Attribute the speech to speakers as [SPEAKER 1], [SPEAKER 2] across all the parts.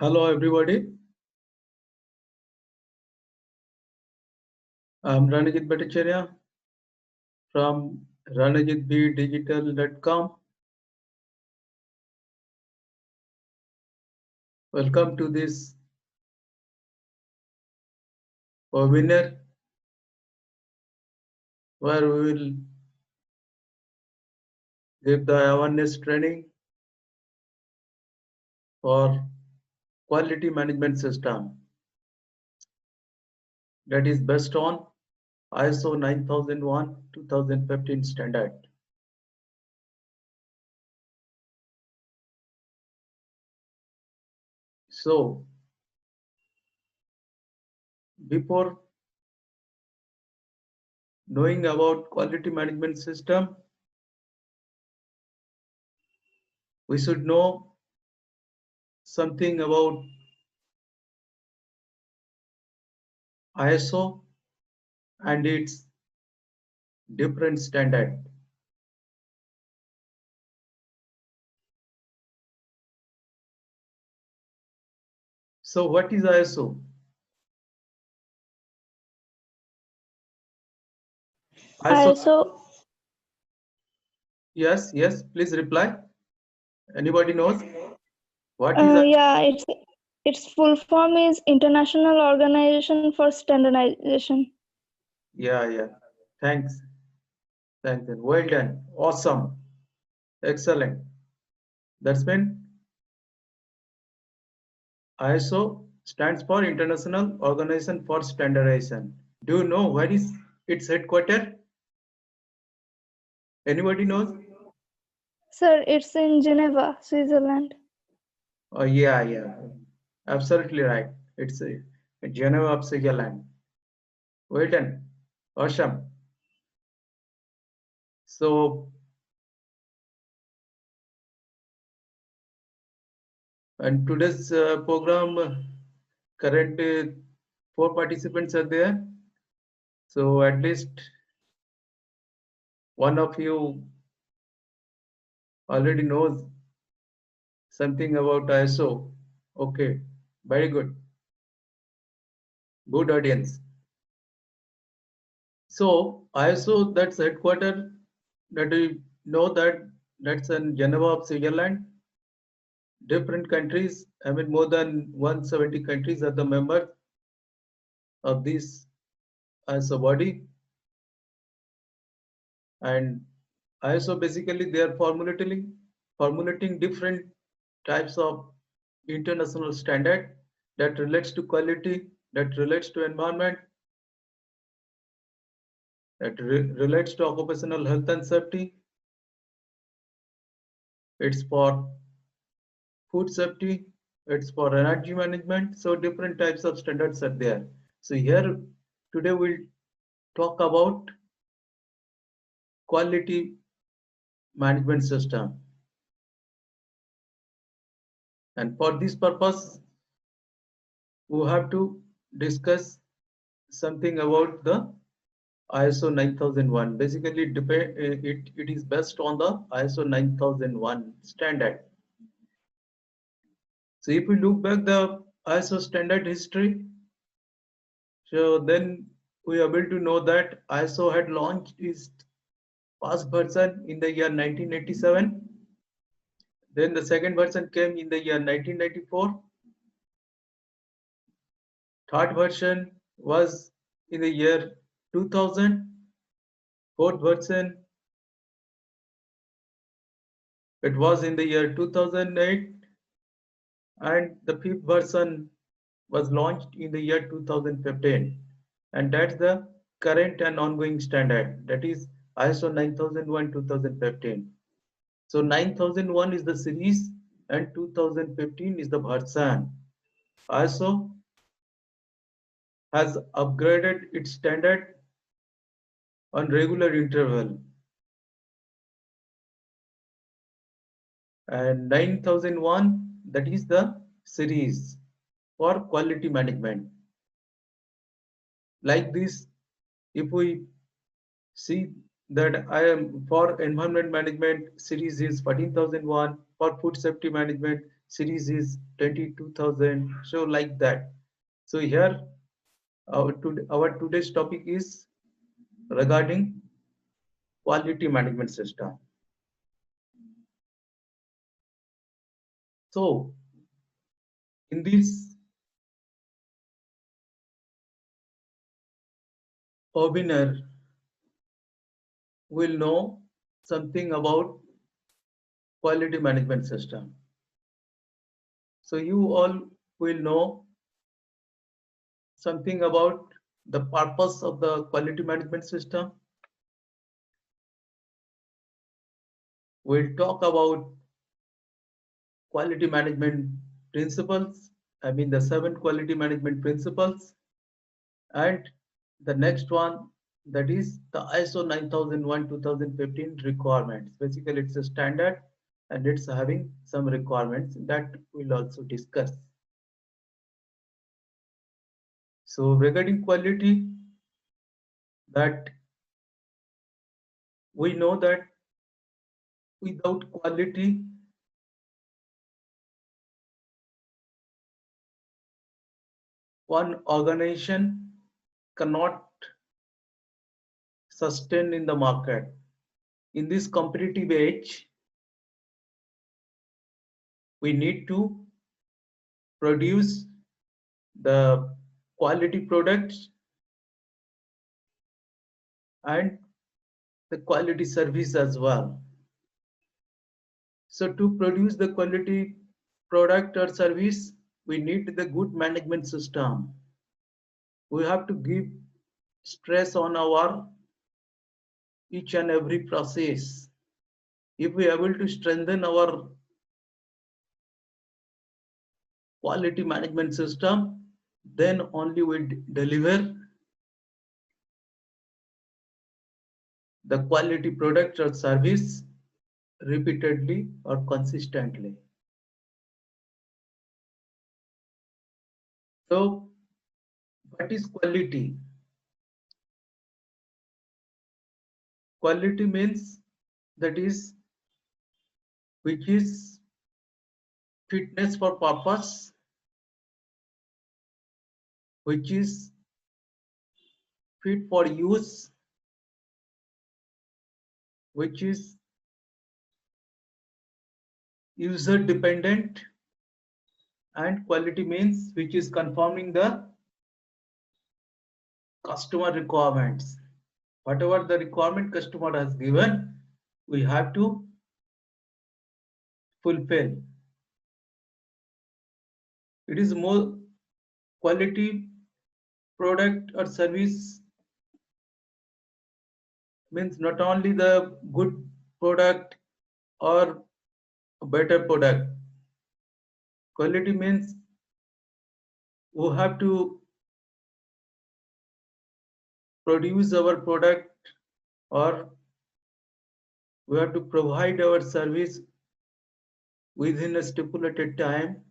[SPEAKER 1] Hello everybody, I'm Ranajitbdigital from ranajitbdigital.com. Welcome to this webinar where we will give the awareness training for quality management system that is based on ISO 9001-2015 standard. So before knowing about quality management system, we should know something about ISO and its different standard. So what is ISO?
[SPEAKER 2] ISO.
[SPEAKER 1] Yes, please reply. Anybody knows what is ISO?
[SPEAKER 2] Yeah, its full form is International Organization for Standardization.
[SPEAKER 1] Yeah. Thanks. Well done. Awesome. Excellent. That's mean ISO stands for International Organization for Standardization. Do you know where is its headquarters? Anybody knows?
[SPEAKER 2] Sir, it's in Geneva, Switzerland.
[SPEAKER 1] Oh yeah. Absolutely right. It's Geneva, Switzerland. Well done. Awesome. So and today's program, current 4 participants are there. So at least one of you already knows something about ISO. Okay, very good. Good audience. So ISO, that's headquarters, that we know that that's in Geneva of Switzerland. Different countries, I mean more than 170 countries are the members of this ISO body. And ISO basically they are formulating different types of international standard that relates to quality, that relates to environment, that relates to occupational health and safety. It's for food safety, it's for energy management. So different types of standards are there. So here today we'll talk about quality management system. And for this purpose, we have to discuss something about the ISO 9001. Basically, it is based on the ISO 9001 standard. So if we look back the ISO standard history, so then we are able to know that ISO had launched its first version in the year 1987. Then the second version came in the year 1994. Third version was in the year 2000. Fourth version, it was in the year 2008. And the fifth version was launched in the year 2015. And that's the current and ongoing standard. That is ISO 9001-2015. So 9001 is the series and 2015 is the version. ISO has upgraded its standard on regular interval. And 9001, that is the series for quality management. Like this, if we see that I am for environment management, series is 14001, for food safety management series is 22,000. So like that. So here our today's topic is regarding quality management system. So in this webinar, we'll know something about quality management system. So you all will know something about the purpose of the quality management system. We'll talk about quality management principles. I mean the 7 quality management principles. And the next one, that is the ISO 9001 2015 requirements. Basically, it's a standard and it's having some requirements that we'll also discuss. So regarding quality, that we know that without quality, one organization cannot sustain in the market. In this competitive age, we need to produce the quality products and the quality service as well. So to produce the quality product or service, we need the good management system. We have to give stress on our each and every process. If we are able to strengthen our quality management system, then only we deliver the quality product or service repeatedly or consistently. So what is quality? Quality means that is which is fitness for purpose, which is fit for use, which is user dependent, and quality means which is conforming the customer requirements. Whatever the requirement customer has given, we have to fulfill. It is more quality product or service means not only the good product or a better product. Quality means we have to produce our product or we have to provide our service within a stipulated time.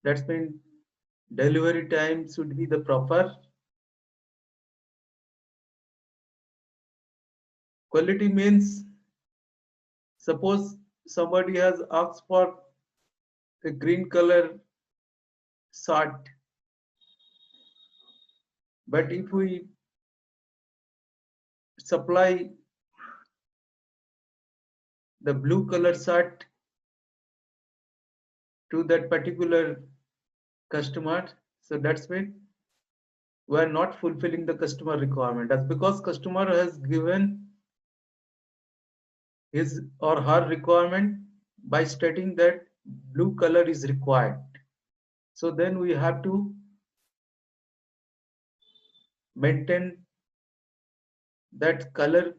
[SPEAKER 1] That's mean delivery time should be the proper. Quality means suppose somebody has asked for a green color shirt, but if we supply the blue color shirt to that particular customer, so that's why we are not fulfilling the customer requirement. That's because customer has given his or her requirement by stating that blue color is required. So then we have to maintain that color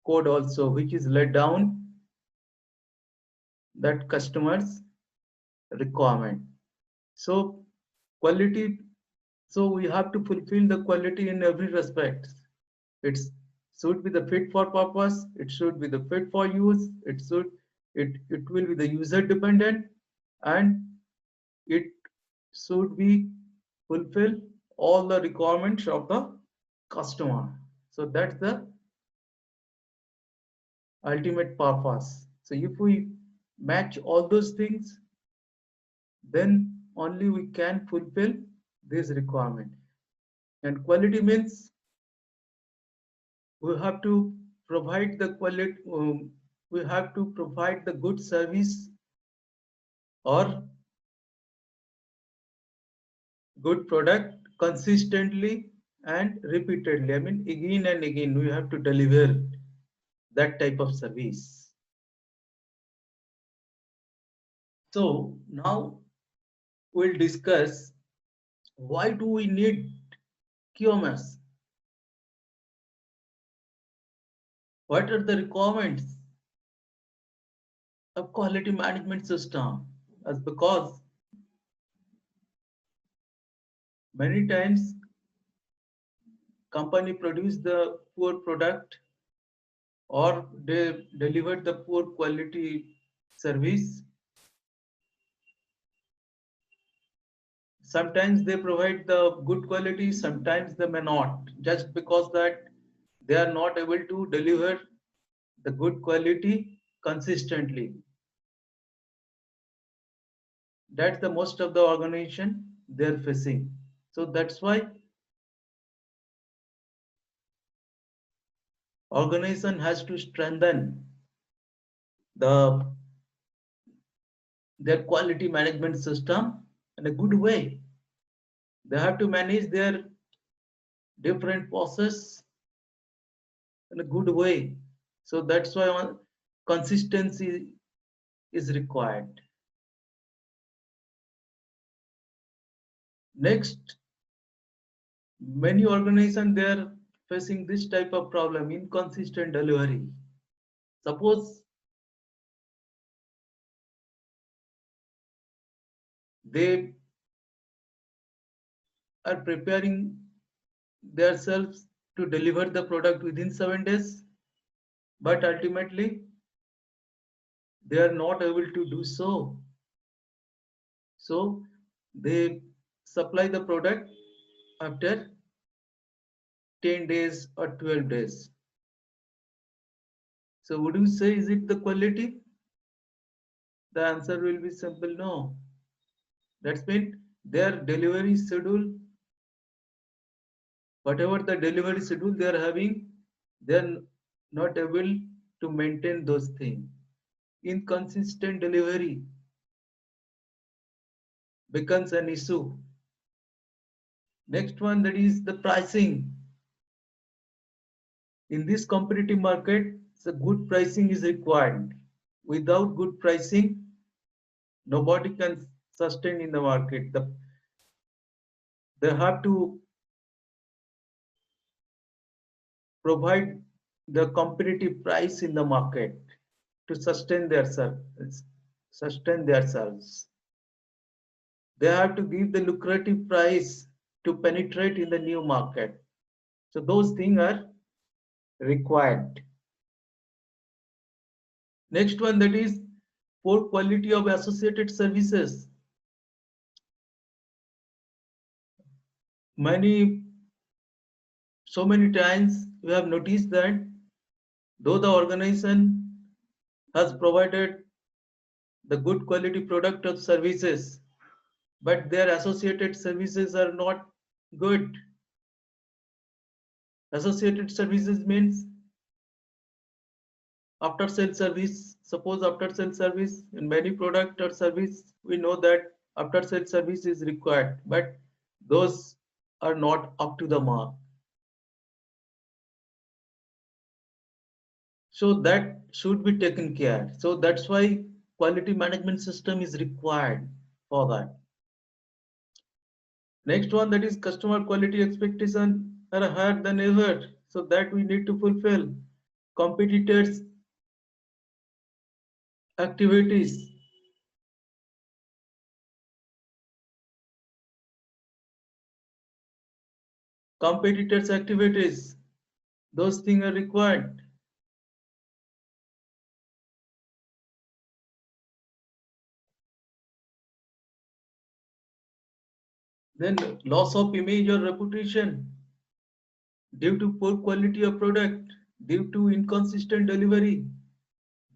[SPEAKER 1] code also, which is laid down that customer's requirement. So quality, so we have to fulfill the quality in every respect. It should be the fit for purpose, it should be the fit for use, it will be the user dependent, and it should be fulfill all the requirements of the customer. So that's the ultimate purpose. So if we match all those things, then only we can fulfill this requirement. And quality means we have to provide the quality, we have to provide the good service or good product consistently and repeatedly. I mean, again and again, we have to deliver that type of service. So now we'll discuss why do we need QMS? What are the requirements of quality management system? As because many times company produce the poor product or they deliver the poor quality service. Sometimes they provide the good quality, sometimes they may not, just because that they are not able to deliver the good quality consistently. That's the most of the organization they're facing. So that's why organization has to strengthen the their quality management system in a good way. They have to manage their different process in a good way. So that's why consistency is required. Next, many organizations they are facing this type of problem, inconsistent delivery. Suppose they are preparing themselves to deliver the product within 7 days, but ultimately they are not able to do so. So they supply the product after 10 days or 12 days. So would you say is it the quality? The answer will be simple no. That's mean their delivery schedule, whatever the delivery schedule they are having, they are not able to maintain those things. Inconsistent delivery becomes an issue. Next one, that is the pricing. In this competitive market, the good pricing is required. Without good pricing, nobody can sustain in the market. They have to provide the competitive price in the market to sustain themselves. They have to give the lucrative price to penetrate in the new market. So those things are required. Next one, that is poor quality of associated services. So many times we have noticed that though the organization has provided the good quality product or services, but their associated services are not good. Associated services means after sale service. Suppose after sale service in many product or service, we know that after sale service is required, but those are not up to the mark. So that should be taken care. So that's why quality management system is required for that. Next one, that is customer quality expectation are higher than ever. So that we need to fulfill. Competitors activities. Competitors activities. Those things are required. Then loss of image or reputation due to poor quality of product, due to inconsistent delivery.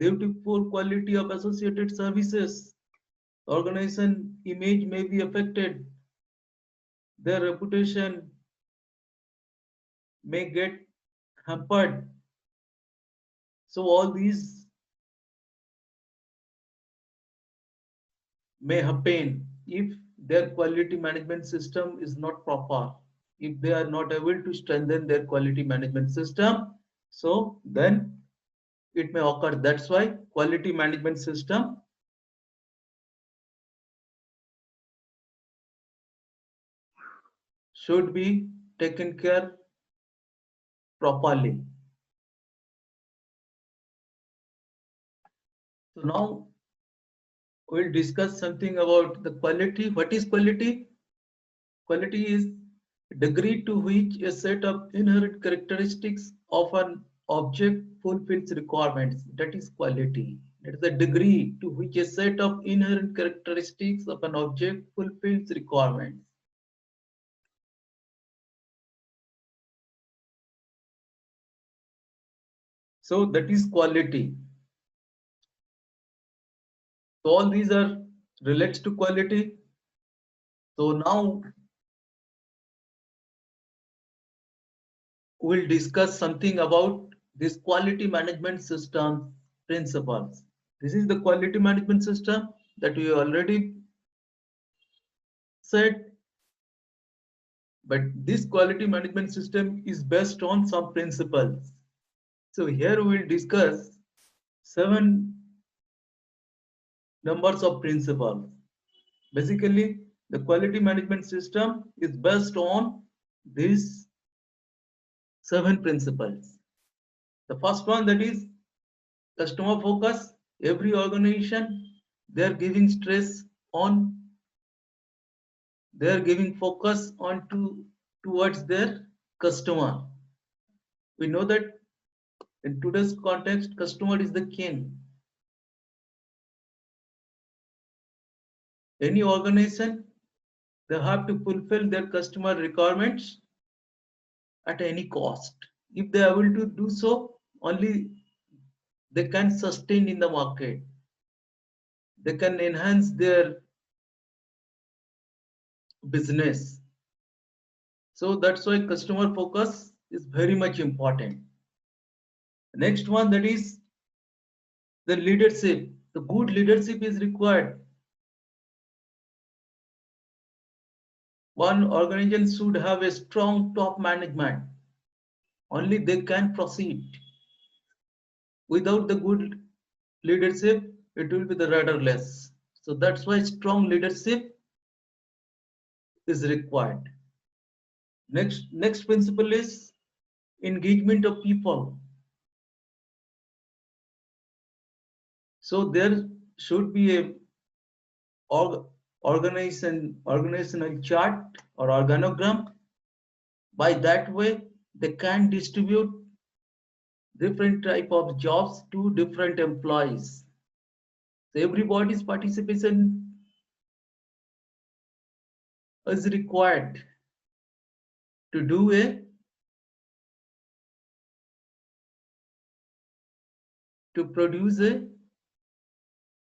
[SPEAKER 1] Due to poor quality of associated services, organization image may be affected, their reputation may get hampered. So all these may happen if their quality management system is not proper. If they are not able to strengthen their quality management system, so then it may occur. That's why quality management system should be taken care properly. So now we'll discuss something about the quality. What is quality? Quality is degree to which a set of inherent characteristics of an object fulfills requirements. That is quality. That is the degree to which a set of inherent characteristics of an object fulfills requirements. So that is quality. So all these are relates to quality. So now we'll discuss something about this quality management system principles. This is the quality management system that we already said, but this quality management system is based on some principles. So here we will discuss 7 numbers of principles. Basically, the quality management system is based on these 7 principles. The first one, that is customer focus. Every organization, they are giving stress on, they are giving focus on towards their customer. We know that in today's context, customer is the king. Any organization, they have to fulfill their customer requirements at any cost. If they are able to do so, only they can sustain in the market. They can enhance their business. So that's why customer focus is very much important. Next one, that is the leadership. The good leadership is required. One organization should have a strong top management. Only they can proceed. Without the good leadership, it will be the rudderless. So that's why strong leadership is required. Next principle is engagement of people. So there should be a organizational chart or organogram. By that way, they can distribute different type of jobs to different employees. So everybody's participation is required to do a to produce a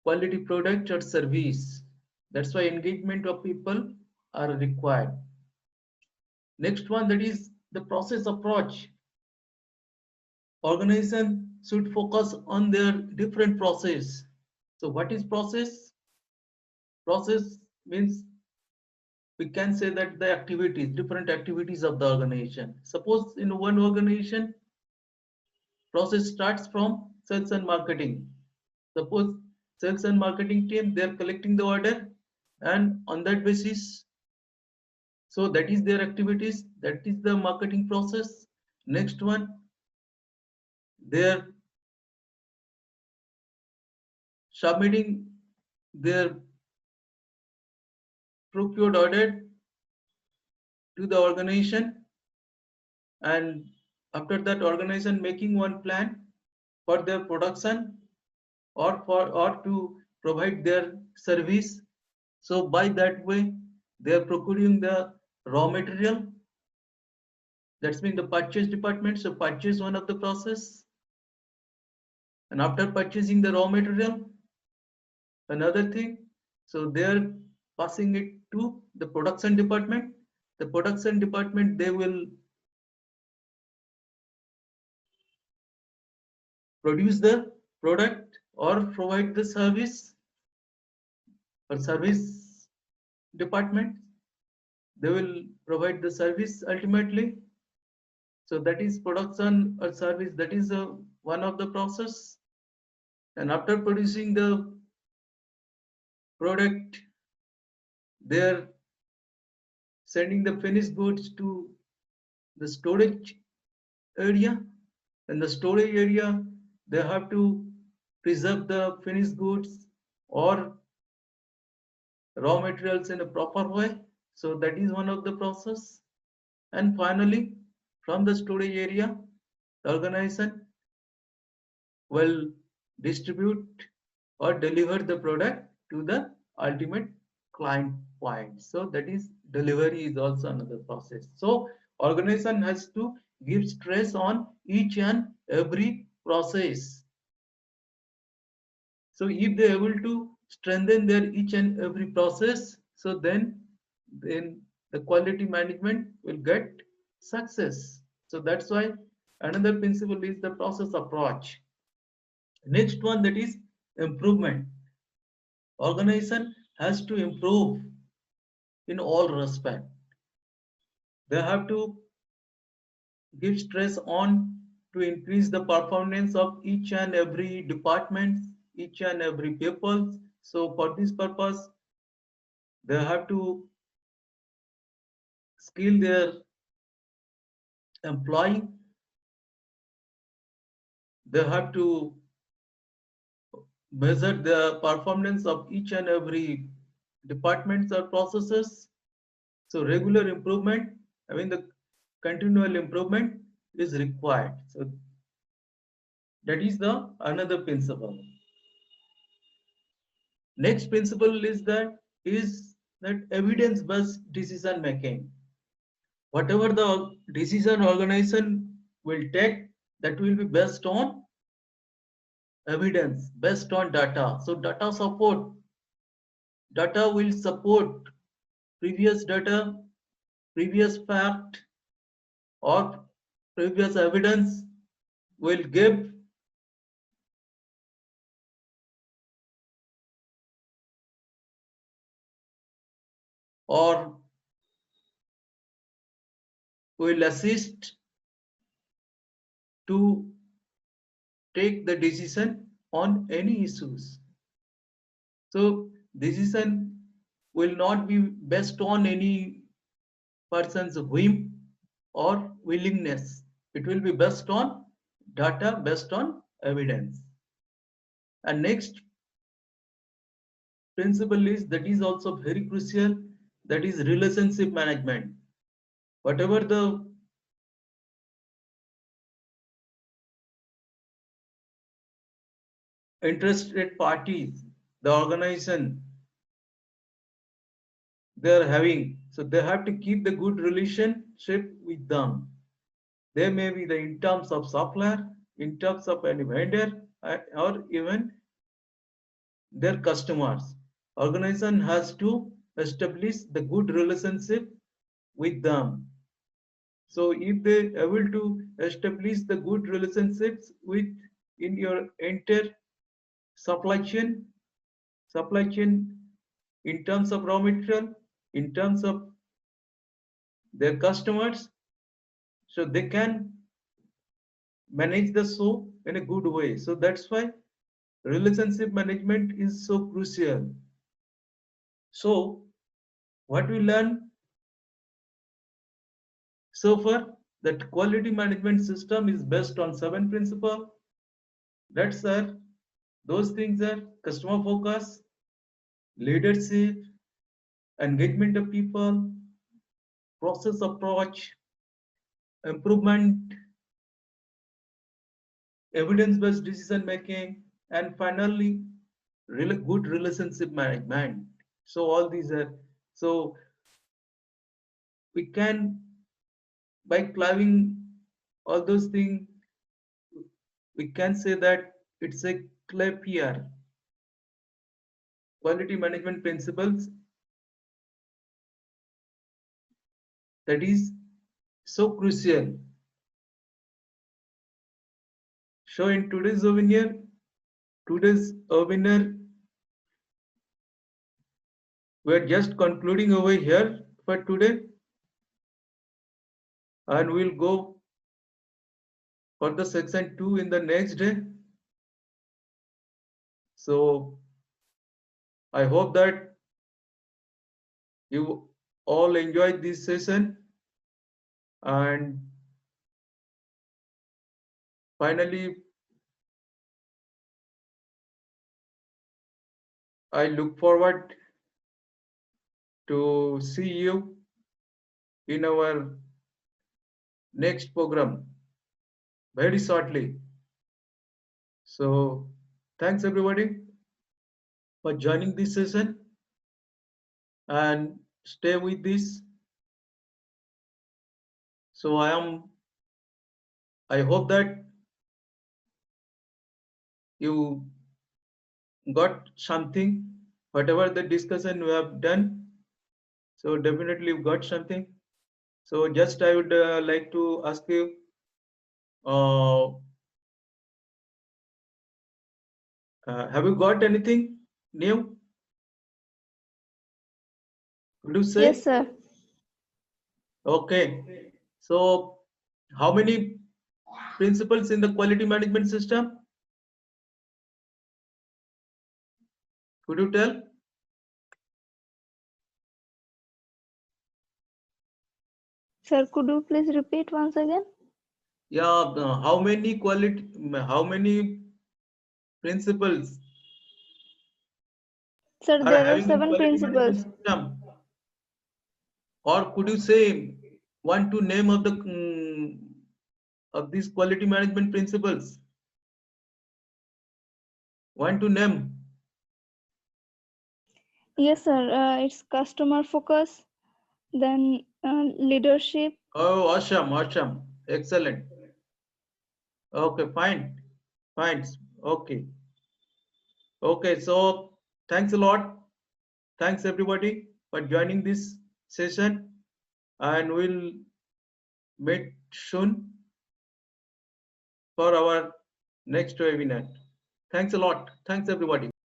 [SPEAKER 1] quality product or service. That's why engagement of people are required. Next one, that is the process approach. Organization should focus on their different process. So what is process? Process means we can say that the activities, different activities of the organization. Suppose in one organization, process starts from sales and marketing. Suppose sales and marketing team, they are collecting the order, and on that basis, so that is their activities, that is the marketing process. Next one, they are submitting their procured order to the organization, and after that organization making one plan for their production or to provide their service. So by that way, they are procuring the raw material. That's mean the purchase department. So purchase one of the process. And after purchasing the raw material, another thing, so they are passing it to the production department. The production department, they will produce the product or provide the service, or service department, they will provide the service ultimately. So that is production or service, that is one of the process. And after producing the product, they are sending the finished goods to the storage area. In the storage area, they have to preserve the finished goods or raw materials in a proper way. So that is one of the process. And finally, from the storage area, the organization will distribute or deliver the product to the ultimate client point. So that is, delivery is also another process. So organization has to give stress on each and every process. So if they are able to strengthen their each and every process, so then the quality management will get success. So that's why another principle is the process approach. Next one, that is improvement. Organization has to improve in all respect. They have to give stress on to increase the performance of each and every department, each and every people. So for this purpose, they have to skill their employee. They have to measure the performance of each and every departments or processes. So regular improvement, I mean the continual improvement is required. So that is the another principle. Next principle is that evidence-based decision making. Whatever the decision organization will take, that will be based on evidence, based on data. So data will support previous data, previous fact, or previous evidence will give or will assist to take the decision on any issues. So decision will not be based on any person's whim or willingness. It will be based on data, based on evidence. And next principle is that is also very crucial, that is relationship management. Whatever the interested parties, the organization they are having, so they have to keep the good relationship with them. They may be the in terms of supplier, in terms of any vendor, or even their customers. Organization has to establish the good relationship with them. So if they able to establish the good relationships with in your entire supply chain, supply chain in terms of raw material, in terms of their customers, so they can manage the show in a good way. So that's why relationship management is so crucial. So what we learn so far, that quality management system is based on 7 principles. That's those things are customer focus, leadership, engagement of people, process approach, improvement, evidence-based decision making, and finally, really good relationship management. So all these are, so we can, by climbing all those things, we can say that It's a clear quality management principles that is so crucial. So in today's webinar, we're just concluding over here for today, and we'll go for the section 2 in the next day. So I hope that you all enjoyed this session, and finally I look forward to see you in our next program very shortly. So thanks everybody for joining this session, and stay with this. So I hope that you got something, whatever the discussion we have done. So definitely you got something. So just I would like to ask you, uh, have you got anything new? Could you
[SPEAKER 2] Yes,
[SPEAKER 1] say?
[SPEAKER 2] sir.
[SPEAKER 1] Okay. So how many principles in the quality management system? Could you tell?
[SPEAKER 2] Sir, could you please repeat once again?
[SPEAKER 1] Yeah, how many principles
[SPEAKER 2] Sir,
[SPEAKER 1] are
[SPEAKER 2] there are
[SPEAKER 1] having in
[SPEAKER 2] 7
[SPEAKER 1] quality management
[SPEAKER 2] principles.
[SPEAKER 1] system? Or could you say one to name of the of these quality management principles? One to name.
[SPEAKER 2] Yes, sir. It's customer focus, then leadership.
[SPEAKER 1] Oh, awesome, awesome, excellent. Okay, fine, fine. Okay, okay. So thanks a lot. Thanks everybody for joining this session, and we'll meet soon for our next webinar. Thanks a lot. Thanks everybody.